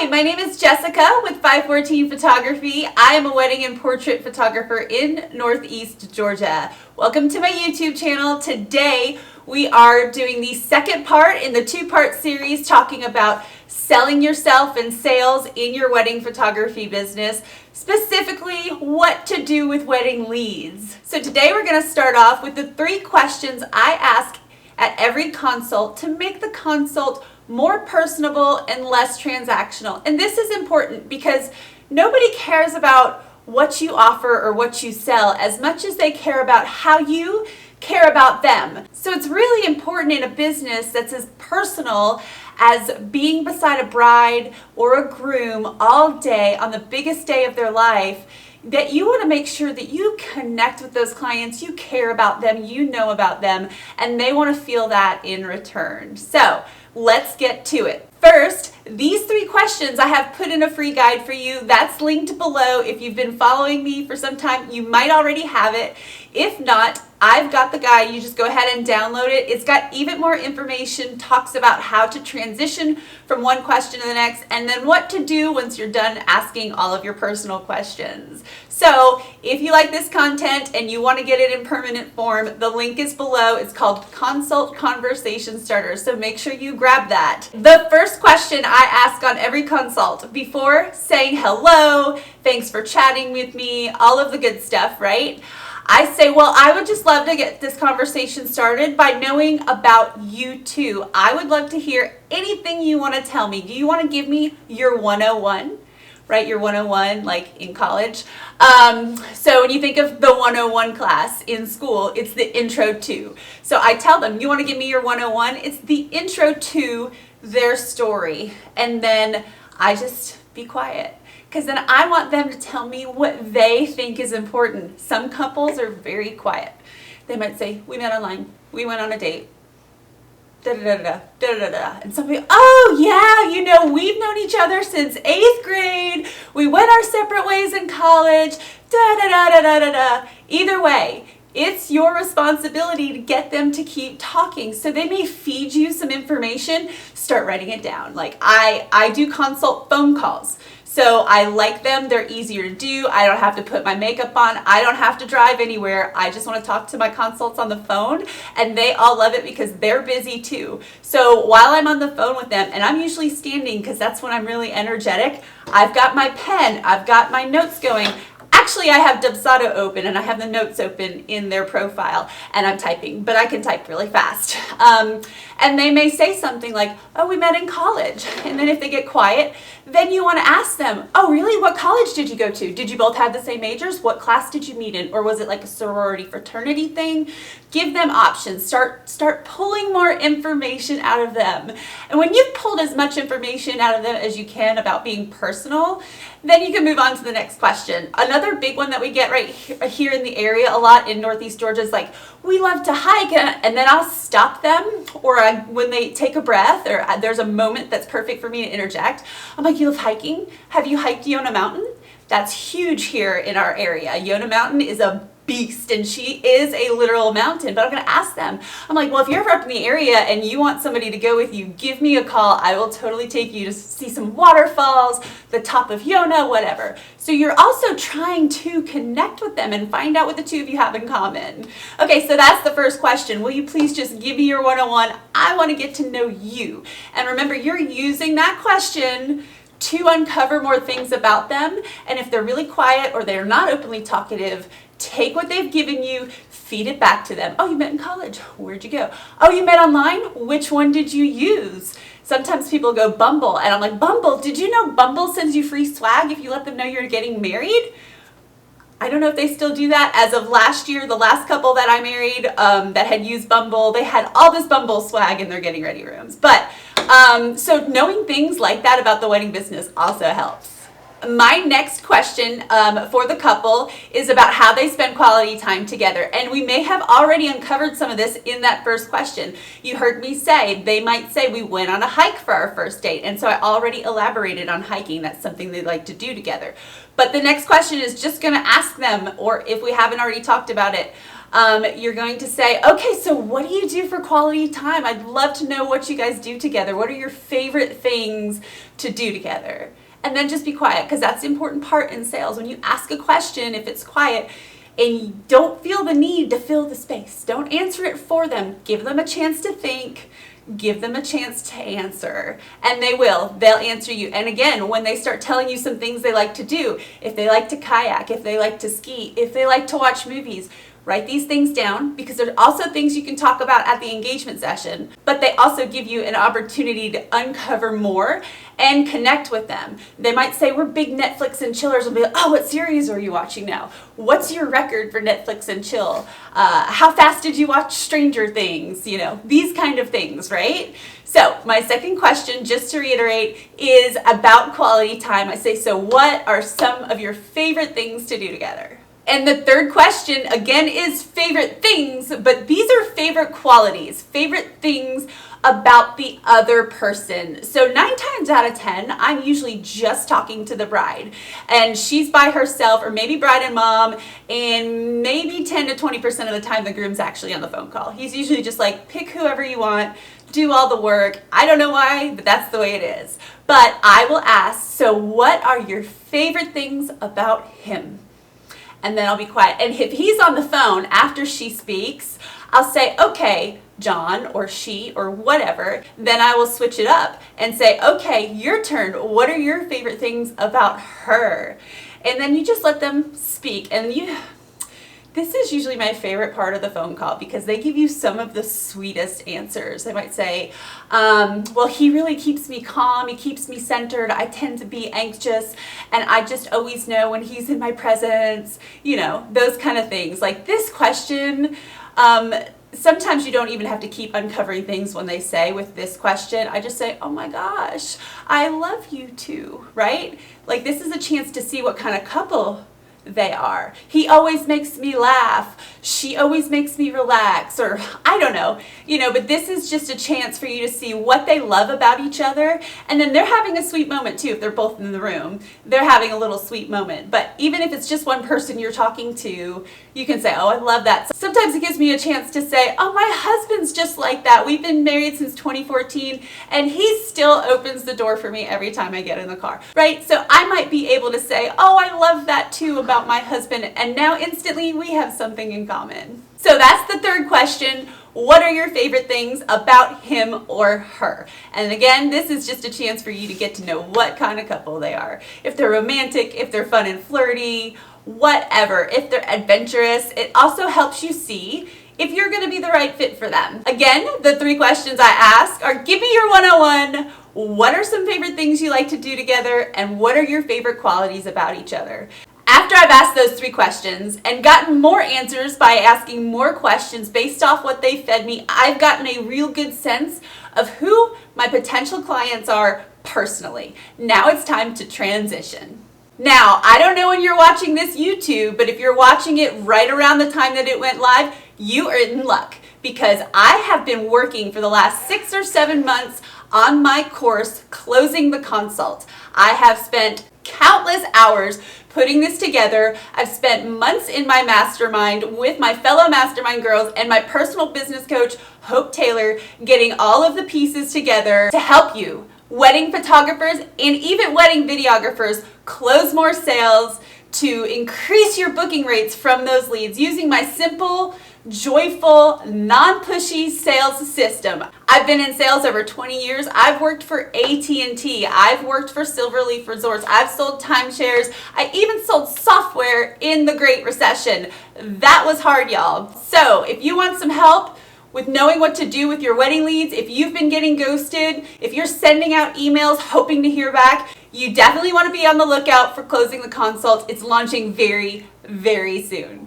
Hi, my name is Jessica with 514 Photography. I am a wedding and portrait photographer in Northeast Georgia. Welcome to my YouTube channel. Today we are doing the second part in the two-part series talking about selling yourself and sales in your wedding photography business, specifically what to do with wedding leads. So today we're going to start off with the 3 questions I ask at every consult to make the consult more personable and less transactional. And this is important because nobody cares about what you offer or what you sell as much as they care about how you care about them. So it's really important in a business that's as personal as being beside a bride or a groom all day on the biggest day of their life, that you want to make sure that you connect with those clients, you care about them, you know about them, and they want to feel that in return. So let's get to it. First, these 3 questions I have put in a free guide for you. That's linked below. If you've been following me for some time, you might already have it. If not, I've got the guide. You just go ahead and download it. It's got even more information, talks about how to transition from one question to the next, and then what to do once you're done asking all of your personal questions. So if you like this content and you want to get it in permanent form, the link is below. It's called Consult Conversation Starter, so make sure you grab that. The first question I ask on every consult before saying hello, thanks for chatting with me, all of the good stuff, right? I say, well, I would just love to get this conversation started by knowing about you too. I would love to hear anything you want to tell me. Do you want to give me your 101? Right, your 101 like in college. So when you think of the 101 class in school, it's the intro to. So I tell them, you want to give me your 101? It's the intro to their story. And then I just be quiet. Because then I want them to tell me what they think is important. Some couples are very quiet. They might say, we met online, we went on a date, da-da-da-da, da-da-da-da. And somebody, oh yeah, you know, we've known each other since 8th grade, we went our separate ways in college, da-da-da-da-da-da-da. Either way, it's your responsibility to get them to keep talking. So they may feed you some information, start writing it down. Like I do consult phone calls. So I like them, they're easier to do, I don't have to put my makeup on, I don't have to drive anywhere, I just want to talk to my consults on the phone, and they all love it because they're busy too. So while I'm on the phone with them, and I'm usually standing because that's when I'm really energetic, I've got my pen, I've got my notes going. Actually, I have Dubsado open and I have the notes open in their profile and I'm typing, but I can type really fast. And they may say something like, oh, we met in college. And then if they get quiet, then you want to ask them, oh, really? What college did you go to? Did you both have the same majors? What class did you meet in? Or was it like a sorority fraternity thing? Give them options. Start pulling more information out of them. And when you've pulled as much information out of them as you can about being personal, then you can move on to the next question. Another big one that we get right here in the area a lot in Northeast Georgia is like, we love to hike, and then I'll stop them, or when they take a breath, or there's a moment that's perfect for me to interject. I'm like, you love hiking? Have you hiked Yonah Mountain? That's huge here in our area. Yonah Mountain is a beast, and she is a literal mountain. But I'm going to ask them, I'm like, well, if you're ever up in the area and you want somebody to go with you, give me a call. I will totally take you to see some waterfalls, the top of Yonah, whatever. So you're also trying to connect with them and find out what the two of you have in common. Okay, so that's the first question. Will you please just give me your 101? I want to get to know you. And remember, you're using that question to uncover more things about them. And if they're really quiet or they're not openly talkative, take what they've given you, feed it back to them. Oh, you met in college. Where'd you go? Oh, you met online? Which one did you use? Sometimes people go Bumble, and I'm like, Bumble, did you know Bumble sends you free swag if you let them know you're getting married? I don't know if they still do that. As of last year, the last couple that I married that had used Bumble, they had all this Bumble swag in their getting ready rooms. But so knowing things like that about the wedding business also helps. My next question for the couple is about how they spend quality time together. And we may have already uncovered some of this in that first question. You heard me say, they might say we went on a hike for our first date. And so I already elaborated on hiking. That's something they like to do together. But the next question is just going to ask them, or if we haven't already talked about it, You're going to say, okay, so what do you do for quality time? I'd love to know what you guys do together. What are your favorite things to do together? And then just be quiet, because that's the important part in sales. When you ask a question, if it's quiet, and you don't feel the need to fill the space, don't answer it for them. Give them a chance to think. Give them a chance to answer, and they will. They'll answer you. And again, when they start telling you some things they like to do, if they like to kayak, if they like to ski, if they like to watch movies, write these things down, because there's also things you can talk about at the engagement session, but they also give you an opportunity to uncover more and connect with them. They might say, we're big Netflix and chillers. We'll be like, oh, what series are you watching now? What's your record for Netflix and chill? How fast did you watch Stranger Things? You know, these kind of things, right? So my second question, just to reiterate, is about quality time. I say, so what are some of your favorite things to do together? And the third question, again, is favorite things, but these are favorite qualities, favorite things about the other person. So 9 times out of 10, I'm usually just talking to the bride, and she's by herself, or maybe bride and mom, and maybe 10 to 20% of the time the groom's actually on the phone call. He's usually just like, pick whoever you want, do all the work. I don't know why, but that's the way it is. But I will ask, so what are your favorite things about him? And then I'll be quiet. And if he's on the phone after she speaks, I'll say, okay, John, or she, or whatever. Then I will switch it up and say, okay, your turn. What are your favorite things about her? And then you just let them speak. And this is usually my favorite part of the phone call, because they give you some of the sweetest answers. They might say, well, he really keeps me calm. He keeps me centered. I tend to be anxious, and I just always know when he's in my presence, you know, those kind of things. Like this question, sometimes you don't even have to keep uncovering things when they say with this question. I just say, oh my gosh, I love you too, right? Like this is a chance to see what kind of couple they are. He always makes me laugh. She always makes me relax, or I don't know, you know, but this is just a chance for you to see what they love about each other. And then they're having a sweet moment too. If they're both in the room, they're having a little sweet moment. But even if it's just one person you're talking to, you can say, oh, I love that. Sometimes it gives me a chance to say, oh, my husband's just like that. We've been married since 2014, and he still opens the door for me every time I get in the car, right? So I might be able to say, oh, I love that too about my husband, and now instantly we have something in common. So that's the third question. What are your favorite things about him or her? And again, this is just a chance for you to get to know what kind of couple they are. If they're romantic, if they're fun and flirty, whatever, if they're adventurous. It also helps you see if you're going to be the right fit for them. Again, the 3 questions I ask are, give me your 101. What are some favorite things you like to do together? And what are your favorite qualities about each other? After I've asked those 3 questions and gotten more answers by asking more questions based off what they fed me, I've gotten a real good sense of who my potential clients are personally. Now it's time to transition. Now, I don't know when you're watching this YouTube, but if you're watching it right around the time that it went live, you are in luck, because I have been working for the last 6 or 7 months on my course, Closing the Consult. I have spent countless hours putting this together. I've spent months in my mastermind with my fellow mastermind girls and my personal business coach, Hope Taylor, getting all of the pieces together to help you, wedding photographers and even wedding videographers, close more sales, to increase your booking rates from those leads using my simple, joyful, non-pushy sales system. I've been in sales over 20 years. I've worked for AT&T. I've worked for Silverleaf Resorts. I've sold timeshares. I even sold software in the Great Recession. That was hard, y'all. So if you want some help with knowing what to do with your wedding leads, if you've been getting ghosted, if you're sending out emails hoping to hear back, you definitely want to be on the lookout for Closing the Consult. It's launching very, very soon.